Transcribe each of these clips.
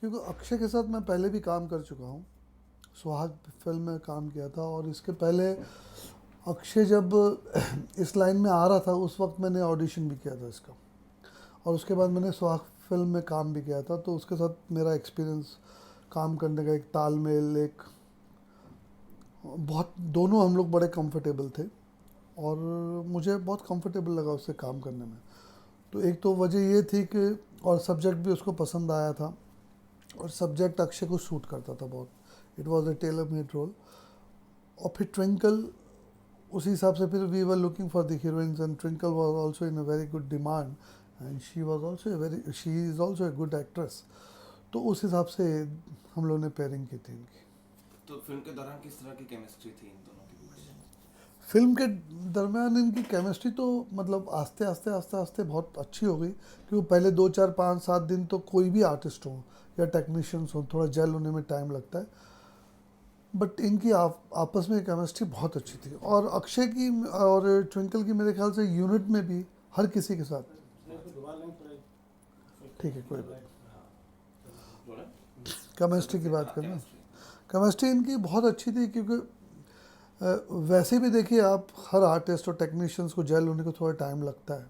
क्योंकि अक्षय के साथ मैं पहले भी काम कर चुका हूँ। सुहाग फिल्म में काम किया था, और इसके पहले अक्षय जब इस लाइन में आ रहा था उस वक्त मैंने ऑडिशन भी किया था इसका, और उसके बाद मैंने सुहाग फिल्म में काम भी किया था। तो उसके साथ मेरा एक्सपीरियंस काम करने का, एक तालमेल, एक बहुत, दोनों हम लोग बड़े कंफर्टेबल थे, और मुझे बहुत कंफर्टेबल लगा उससे काम करने में। तो एक तो वजह ये थी कि, और सब्जेक्ट भी उसको पसंद आया था, और सब्जेक्ट अक्षय को सूट करता था बहुत। It was a tailor made role. और फिर ट्विंकल, उसी हिसाब से फिर we were looking for the heroines, and Twinkle was also in a very good demand, and she is also a good actress. तो उस हिसाब से हम लोगों ने पेयरिंग की थी इनकी। तो फिल्म के दौरान किस तरह की केमिस्ट्री थी इन दोनों के बीच? फिल्म के दरमियान इनकी केमिस्ट्री तो मतलब आस्ते आस्ते आस्ते आस्ते बहुत अच्छी हो गई, क्योंकि पहले 2 4 5 7 दिन तो कोई भी आर्टिस्ट हो या टेक्नीशियंस हो, थोड़ा जेल होने में टाइम लगता है। बट इनकी आपस में केमिस्ट्री बहुत अच्छी थी, और अक्षय की और ट्विंकल की मेरे ख्याल से यूनिट में भी हर किसी के साथ। ठीक है, कोई बात। बोला? केमिस्ट्री की बात करना, केमिस्ट्री इनकी बहुत अच्छी थी, क्योंकि वैसे भी देखिए आप, हर आर्टिस्ट और टेक्नीशियंस को जेल होने को थोड़ा टाइम लगता है।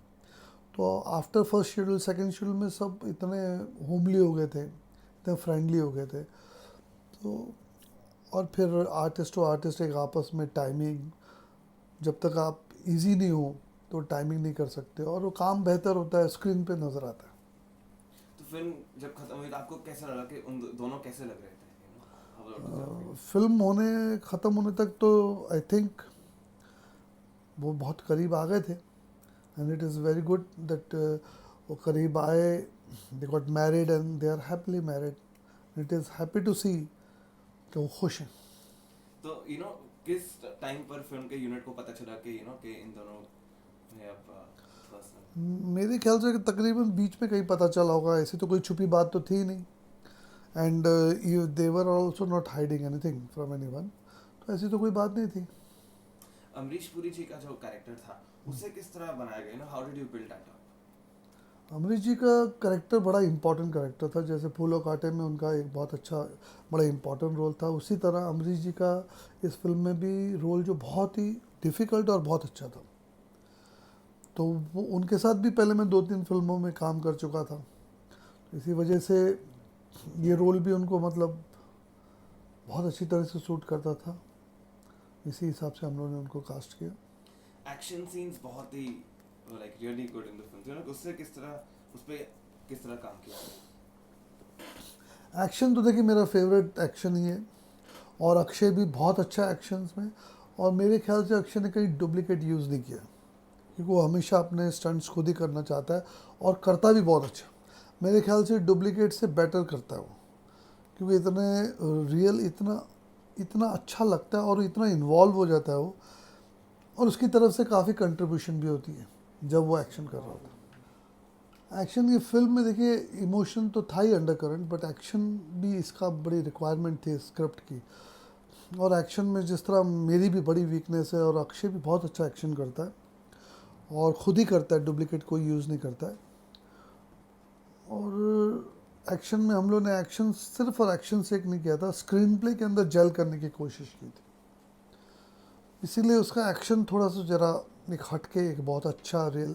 तो after first schedule, second schedule में सब इतने होमली हो गए थे, इतने फ्रेंडली हो गए थे। तो और फिर आर्टिस्ट टू आर्टिस्ट एक आपस में टाइमिंग, जब तक आप इजी नहीं हो तो टाइमिंग नहीं कर सकते, और वो काम बेहतर होता है, स्क्रीन पे नज़र आता है। तो फिल्म जब खत्म हुई तो आपको कैसा लगा कि उन दोनों कैसे लग रहे थे? How was the outcome? Film ख़त्म होने तक तो आई थिंक वो बहुत करीब आ गए थे, and it is very good that वो करीब आए, they got married and they are happily married. It is happy to see कि वो खुश हैं। तो किस टाइम पर फिल्म के यूनिट को पता चला कि कि इन दोनों ने अब पर्सनल? मेरे ख्याल से कि तकरीबन बीच में कहीं पता चला होगा, ऐसी तो कोई छुपी बात तो थी नहीं, and they were also not hiding anything from anyone. तो ऐसी तो कोई बात नहीं थी। अमरीश पुरी जी का जो कैरेक्टर था उसे किस तरह बनाया गया? How did you build that up? Amrish ji का करेक्टर बड़ा इम्पोर्टेंट करेक्टर था, जैसे फूलों कांटे में उनका एक बहुत अच्छा, बड़ा इम्पोर्टेंट रोल था, उसी तरह अमरीश जी का इस फिल्म में भी रोल जो बहुत ही डिफ़िकल्ट और बहुत अच्छा था। तो वो उनके साथ भी पहले मैं 2 3 फिल्मों में काम कर चुका था, इसी वजह से ये रोल भी उनको मतलब बहुत अच्छी तरह से सूट करता था। इसी हिसाब से हम लोगों ने उनको कास्ट किया। एक्शन सीन्स बहुत ही like really good in the film, उससे किस तरह उस पे किस तरह काम किया? एक्शन तो देखिए मेरा फेवरेट एक्शन ही है, और अक्षय भी बहुत अच्छा एक्शंस में। और मेरे ख्याल से अक्षय ने कहीं डुप्लीकेट यूज़ नहीं किया, क्योंकि वो हमेशा अपने स्टंट्स खुद ही करना चाहता है, और करता भी बहुत अच्छा। मेरे ख्याल से डुप्लीकेट से बेटर करता है वो, क्योंकि इतने रियल, इतना इतना अच्छा लगता है, और इतना इन्वॉल्व हो जाता है वो, और उसकी तरफ से काफ़ी कंट्रीब्यूशन भी होती है जब वो एक्शन कर रहा होता है। एक्शन की फिल्म में देखिए इमोशन तो था ही अंडर करंट, बट एक्शन भी इसका बड़ी रिक्वायरमेंट थी स्क्रिप्ट की। और एक्शन में जिस तरह मेरी भी बड़ी वीकनेस है, और अक्षय भी बहुत अच्छा एक्शन करता है, और ख़ुद ही करता है, डुप्लीकेट कोई यूज़ नहीं करता है। और एक्शन में हम लोग ने एक्शन सिर्फ और एक्शन से एक नहीं किया था, स्क्रीन प्ले के अंदर जेल करने की कोशिश की थी, इसीलिए उसका एक्शन थोड़ा सा ज़रा एक हटके, एक बहुत अच्छा रियल,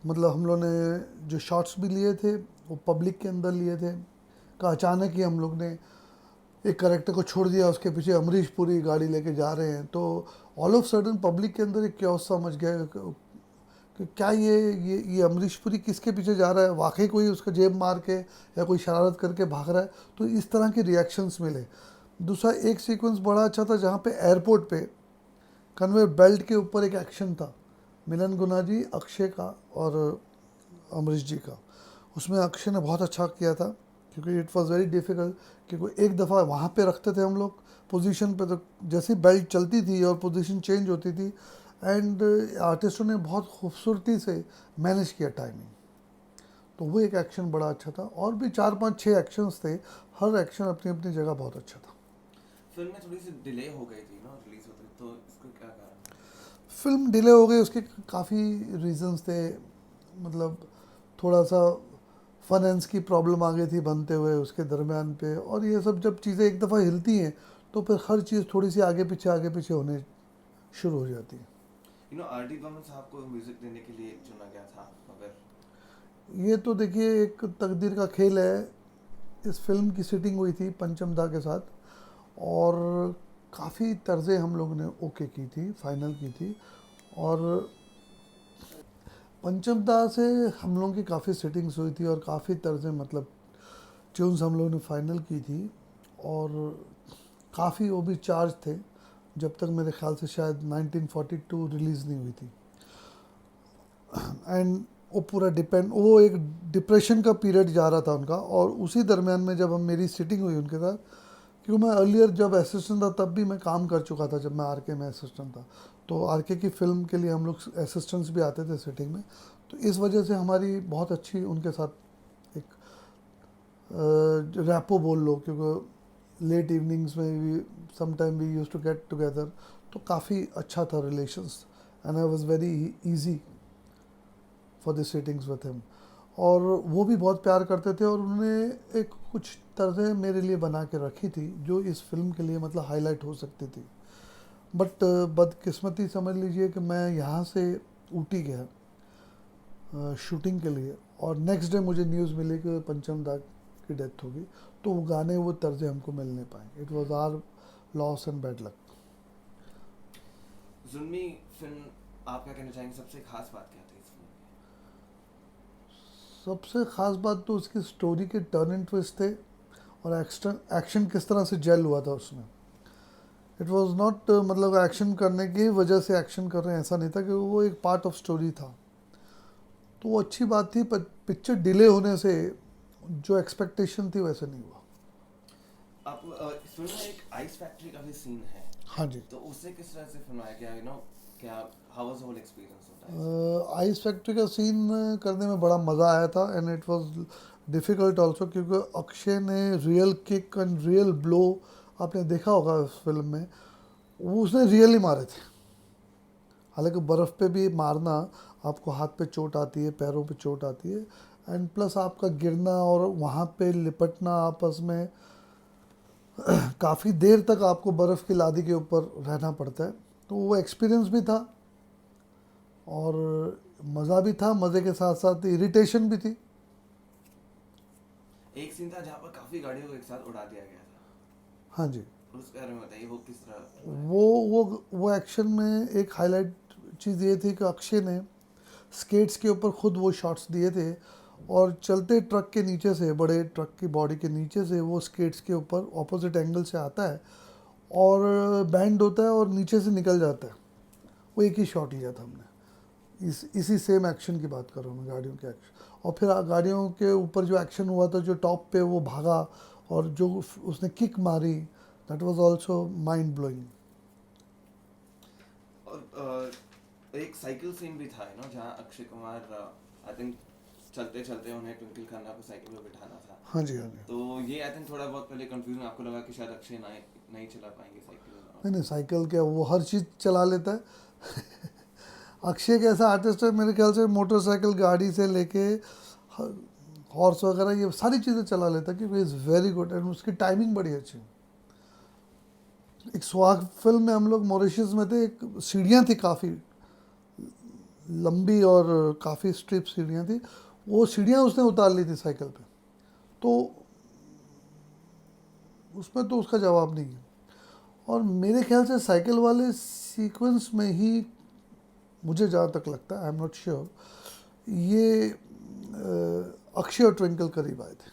मतलब हम लोग ने जो शॉट्स भी लिए थे वो पब्लिक के अंदर लिए थे, का अचानक ही हम लोग ने एक करेक्टर को छोड़ दिया, उसके पीछे अमरीश पुरी गाड़ी लेके जा रहे हैं, तो ऑल ऑफ सडन पब्लिक के अंदर एक क्योस समझ गया कि क्या ये अमरीश पुरी किसके पीछे जा रहा है, वाकई कोई उसका जेब मार के या कोई शरारत करके भाग रहा है। तो इस तरह के रिएक्शंस मिले। दूसरा एक सीक्वेंस बड़ा अच्छा था, जहाँ पे एयरपोर्ट पे कन्वेयर बेल्ट के ऊपर एक एक्शन था, मिलन गुना जी, अक्षय का और अमरीश जी का। उसमें अक्षय ने बहुत अच्छा किया था, क्योंकि इट वॉज़ वेरी डिफ़िकल्ट, क्योंकि एक दफ़ा वहाँ पे रखते थे हम लोग पोजीशन पे, तो जैसी बेल्ट चलती थी और पोजीशन चेंज होती थी, एंड आर्टिस्टों ने बहुत खूबसूरती से मैनेज किया टाइमिंग। तो वो एक एक्शन बड़ा अच्छा था, और भी 4 5 6 एक्शंस थे, हर एक्शन अपनी अपनी जगह बहुत अच्छा था। फिल्म में थोड़ी सी डिले हो गई थी रिलीज होते, तो इसका क्या कारण? फिल्म डिले हो गई, उसके काफ़ी रीजंस थे, मतलब थोड़ा सा फाइनेंस की प्रॉब्लम आ गई थी बनते हुए उसके दरमियान पे, और ये सब जब चीज़ें एक दफ़ा हिलती हैं तो फिर हर चीज़ थोड़ी सी आगे पीछे होने शुरू हो जाती है। आर डी बर्मन साहब को म्यूजिक देने के लिए चुना गया था, मगर ये तो देखिए एक तकदीर का खेल है। इस फिल्म की सिटिंग हुई थी पंचम दा के साथ, और काफ़ी तर्जें हम लोगों ने ओके की थी, फाइनल की थी। और पंचम दा से हम लोगों की काफ़ी सिटिंग्स हुई थी और काफ़ी तर्जें मतलब ट्यून्स हम लोगों ने फाइनल की थी, और काफ़ी वो भी चार्ज थे जब तक मेरे ख्याल से शायद 1942 रिलीज़ नहीं हुई थी। एंड वो पूरा डिपेंड, वो एक डिप्रेशन का पीरियड जा रहा था उनका, और उसी दरमियान में जब हम मेरी सिटिंग हुई उनके साथ, क्योंकि मैं अर्लियर जब असिस्टेंट था तब भी मैं काम कर चुका था जब मैं आरके में असिस्टेंट था, तो आरके की फ़िल्म के लिए हम लोग असिस्टेंट्स भी आते थे सिटिंग में, तो इस वजह से हमारी बहुत अच्छी उनके साथ एक रैपो बोल लो, क्योंकि लेट इवनिंग्स में भी some time we use to get together, तो काफ़ी अच्छा था relations, and I was very easy for the sittings with him. और वो भी बहुत प्यार करते थे, और उन्होंने एक कुछ तर्जें मेरे लिए बना के रखी थी जो इस फिल्म के लिए मतलब हाईलाइट हो सकती थी। बट बदकिस्मती समझ लीजिए कि मैं यहाँ से ऊटी गया शूटिंग के लिए, और नेक्स्ट डे मुझे न्यूज़ मिली कि पंचम दा की डेथ होगी, तो वो गाने वो तर्जें हमको मिल नहीं पाए। It was our loss and bad luck. जुल्मी फिल्म, आप क्या कहना चाहेंगे, सबसे खास बात क्या थी इस फिल्म में? सबसे ख़ास बात तो उसकी स्टोरी के टर्न एंड ट्विस्ट थे, और एक्शन किस तरह से जेल हुआ था उसमें। इट वॉज नॉट मतलब एक्शन करने की वजह से एक्शन कर रहे हैं ऐसा नहीं था, कि वो एक पार्ट ऑफ स्टोरी था, तो वो अच्छी बात थी। पर पिक्चर डिले होने से जो एक्सपेक्टेशन थी वैसे नहीं हुआ। आप इस फिल्म में एक आइस फैक्ट्री का भी सीन है, हाँ जी। तो उससे किस तरह से फिल्माया गया, क्या how was the whole experience? Ice factory का सीन करने में बड़ा मज़ा आया था, and it was difficult also, क्योंकि अक्षय ने real kick and real blow आपने देखा होगा उस फिल्म में, वो उसने रियली मारे थे। हालांकि बर्फ़ पे भी मारना, आपको हाथ पे चोट आती है, पैरों पे चोट आती है, एंड प्लस आपका गिरना और वहाँ पे लिपटना आपस में, काफ़ी देर तक आपको बर्फ़ की लादी के ऊपर रहना पड़ता है, तो वो एक्सपीरियंस भी था और मज़ा भी था, मज़े के साथ साथ इरिटेशन भी थी। एक सीन था जहाँ पर काफी गाड़ियों को एक साथ उड़ा दिया गया था, हाँ जी। उसके बारे में बताइए, वो किस तरह? वो एक्शन में एक हाईलाइट चीज़ ये थी कि अक्षय ने स्केट्स के ऊपर खुद वो शॉट्स दिए थे, और चलते ट्रक के नीचे से, बड़े ट्रक की बॉडी के नीचे से वो स्केट्स के ऊपर ऑपोजिट एंगल से आता है और बैंड होता है और नीचे से निकल जाता है। वो एक ही शॉट लिया था हमने, इसी सेम एक्शन की बात कर रहा हूँ मैं, गाड़ियों के एक्शन। और फिर गाड़ियों के ऊपर जो एक्शन हुआ था, जो टॉप पे वो भागा और जो उसने किक मारी, that was also mind blowing. और एक साइकिल सीन भी था जहाँ अक्षय कुमार आई थिंक चलते चलते उन्हें ट्विंकल खन्ना को साइकिल पे बिठाना था। हाँ जी, हाँ जी। तो ये आई थिंक थोड़ा बहुत पहले कंफ्यूजन आपको लगा कि शायद अक्षय नहीं चला पाएंगे साइकिल? नहीं, साइकिल क्या, वो हर चीज़ चला लेता है। अक्षय एक ऐसा आर्टिस्ट है, मेरे ख्याल से मोटरसाइकिल, गाड़ी से लेके हॉर्स वगैरह, ये सारी चीज़ें चला लेता है, क्योंकि इज़ वेरी गुड, एंड उसकी टाइमिंग बड़ी अच्छी है। एक सुहाग फिल्म में हम लोग मॉरिशस में थे, एक सीढ़ियाँ थी काफ़ी लंबी और काफ़ी स्ट्रिप सीढ़ियाँ थी, वो सीढ़ियाँ उसने उतार ली थी साइकिल पे, तो उसमें तो उसका जवाब नहीं है। और मेरे ख्याल से साइकिल वाले सीक्वेंस में ही, मुझे जहाँ तक लगता है, आई एम नॉट श्योर, ये अक्षय और ट्विंकल करीब आए थे।